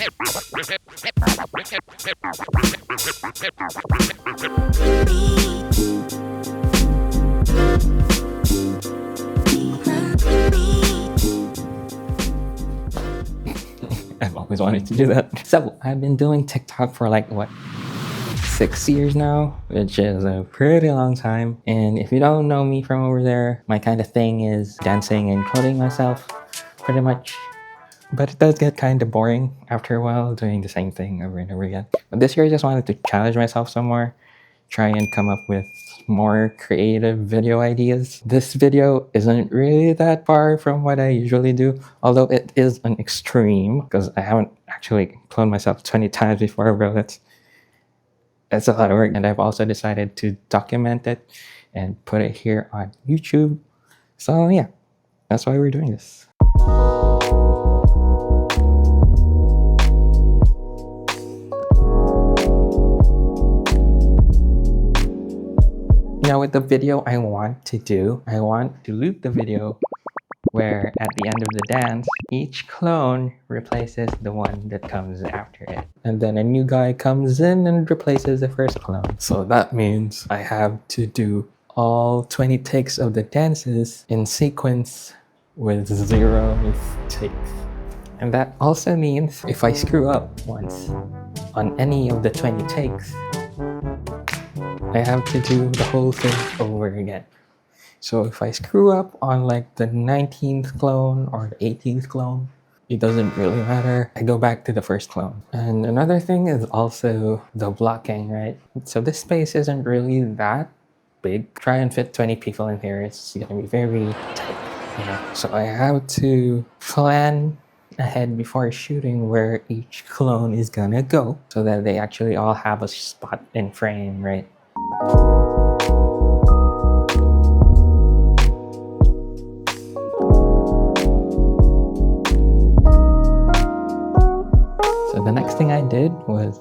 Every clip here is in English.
I've always wanted to do that. So I've been doing TikTok for like what, 6 years now, which is a pretty long time. And if you don't know me from over there, my kind of thing is dancing and clothing myself, pretty much. But it does get kind of boring after a while doing the same thing over and over again. But this year I just wanted to challenge myself some more, try and come up with more creative video ideas. This video isn't really that far from what I usually do, although it is an extreme because I haven't actually cloned myself 20 times before, bro. That's a lot of work, and I've also decided to document it and put it here on YouTube. So yeah, that's why we're doing this. Now with the video I want to loop the video where at the end of the dance, each clone replaces the one that comes after it. And then a new guy comes in and replaces the first clone. So that means I have to do all 20 takes of the dances in sequence with 0 mistakes. And that also means if I screw up once on any of the 20 takes, I have to do the whole thing over again. So if I screw up on like the 19th clone or the 18th clone, it doesn't really matter. I go back to the first clone. And another thing is also the blocking, right? So this space isn't really that big. Try and fit 20 people in here. It's gonna be very tight. Yeah. So I have to plan ahead before shooting where each clone is gonna go so that they actually all have a spot in frame, right? So the next thing I did was,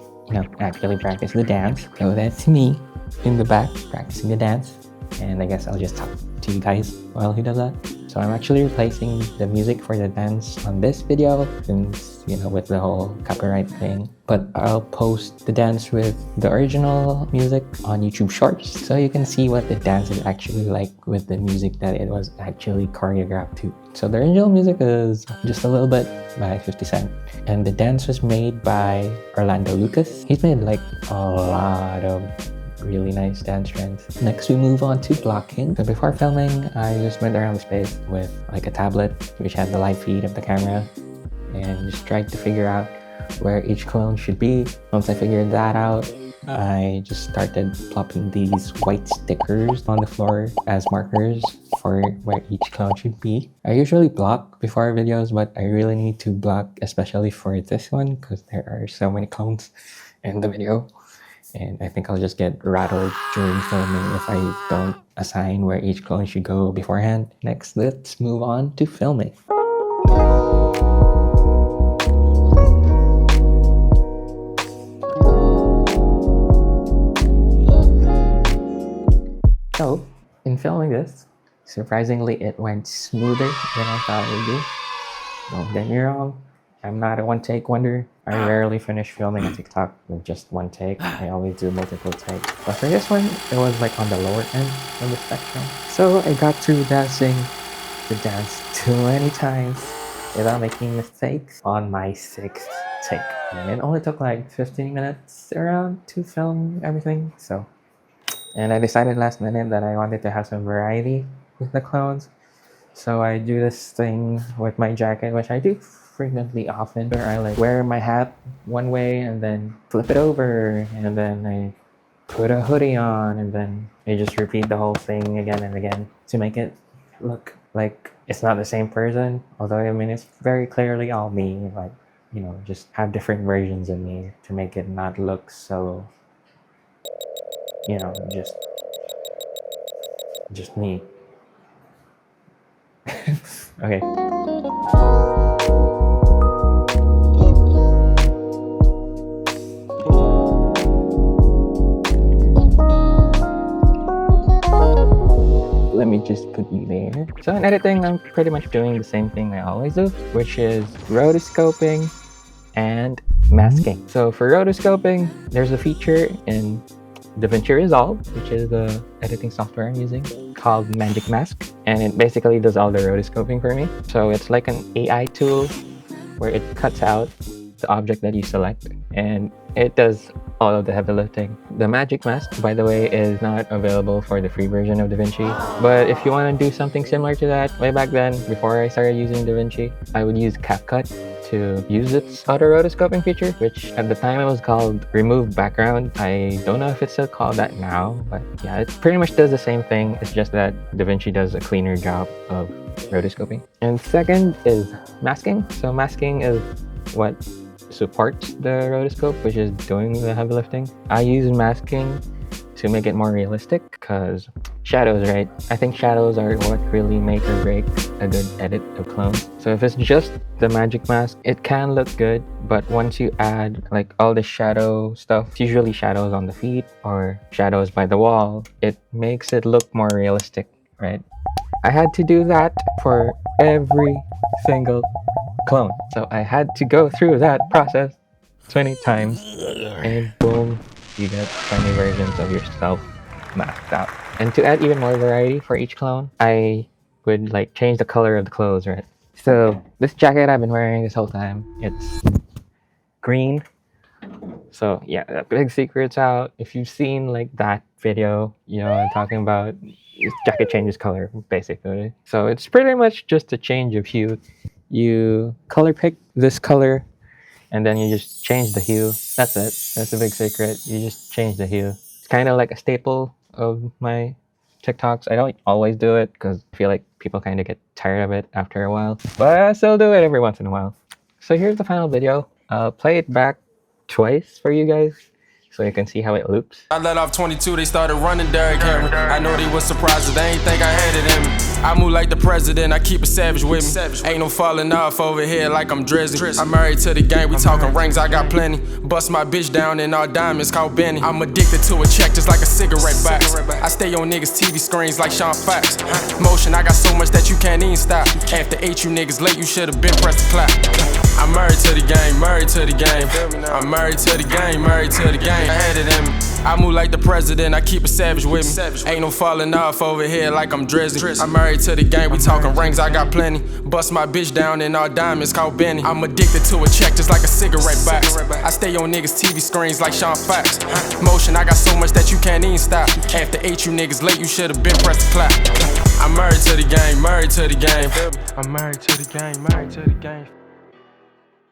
actually practice the dance. So that's me in the back practicing the dance. And I guess I'll just talk to you guys while he does that. So I'm actually replacing the music for the dance on this video since, with the whole copyright thing. But I'll post the dance with the original music on YouTube Shorts so you can see what the dance is actually like with the music that it was actually choreographed to. So the original music is Just a Little Bit by 50 Cent. And the dance was made by Orlando Lucas. He's made like a lot of really nice dance trends. Next we move on to blocking. So before filming, I just went around the space with like a tablet which had the live feed of the camera and just tried to figure out where each clone should be. Once I figured that out, I just started plopping these white stickers on the floor as markers for where each clone should be. I usually block before videos, but I really need to block especially for this one because there are so many clones in the video. And I think I'll just get rattled during filming if I don't assign where each clone should go beforehand. Next, let's move on to filming. So, in filming this, surprisingly it went smoother than I thought it would do. Don't get me wrong, I'm not a one-take wonder. I rarely finish filming a TikTok with just one take. I always do multiple takes. But for this one, it was like on the lower end of the spectrum. So I got through dancing the dance too many times without making mistakes on my 6th take. And it only took like 15 minutes around to film everything. And I decided last minute that I wanted to have some variety with the clones. So I do this thing with my jacket, which I do frequently often, where I like wear my hat one way and then flip it over and then I put a hoodie on and then I just repeat the whole thing again and again to make it look like it's not the same person. Although it's very clearly all me, like, just have different versions of me to make it not look so, just me. Okay. Let me just put you there. So in editing, I'm pretty much doing the same thing I always do, which is rotoscoping and masking. So for rotoscoping, there's a feature in DaVinci Resolve, which is the editing software I'm using, called Magic Mask, and it basically does all the rotoscoping for me. So it's like an AI tool where it cuts out the object that you select and it does all of the heavy lifting. The Magic Mask, by the way, is not available for the free version of DaVinci, but if you want to do something similar to that, way back then, before I started using DaVinci, I would use CapCut to use its auto rotoscoping feature, which at the time it was called Remove Background. I don't know if it's still called that now, but yeah, it pretty much does the same thing. It's just that DaVinci does a cleaner job of rotoscoping. And second is masking. So masking is what supports the rotoscope, which is doing the heavy lifting. I use masking to make it more realistic because shadows, right? I think shadows are what really make or break a good edit of clones. So if it's just the Magic Mask, it can look good, but once you add like all the shadow stuff, usually shadows on the feet or shadows by the wall, it makes it look more realistic, right? I had to do that for every single clone. So I had to go through that process 20 times and boom, you get 20 versions of yourself masked out. And to add even more variety for each clone, I would like change the color of the clothes, right? So this jacket I've been wearing this whole time, it's green. So yeah, the big secret's out. If you've seen like that video, you know I'm talking about, this jacket changes color basically. So it's pretty much just a change of hue. You color pick this color and then you just change the hue. That's it. That's the big secret. You just change the hue. It's kind of like a staple of my TikToks. I don't always do it because I feel like people kind of get tired of it after a while, but I still do it every once in a while. So here's the final video. I'll play it back twice for you guys so you can see how it loops. I let off 22, they started running Derrick Henry. I know they was surprised, they ain't think I had it in me. I move like the president, I keep a savage with me. Ain't no falling off over here like I'm Drizzy. I'm married to the game, we talking rings, I got plenty. Bust my bitch down in all diamonds, called Benny. I'm addicted to a check just like a cigarette box. I stay on niggas' TV screens like Sean Fox. Motion, I got so much that you can't even stop. After 8, you niggas late, you should've been pressed the clap. I'm married to the game, married to the game. I'm married to the game, married to the game. I had it in me. I move like the president, I keep a savage with me. Ain't no falling off over here like I'm Drizzy. I'm married to the game, we talking rings, I got plenty. Bust my bitch down in all diamonds, called Benny. I'm addicted to a check just like a cigarette box. I stay on niggas' TV screens like Sean Fox. Motion, I got so much that you can't even stop. After 8, you niggas late, you should've been pressed the clap. I'm married to the game, married to the game. I'm married to the game, married to the game.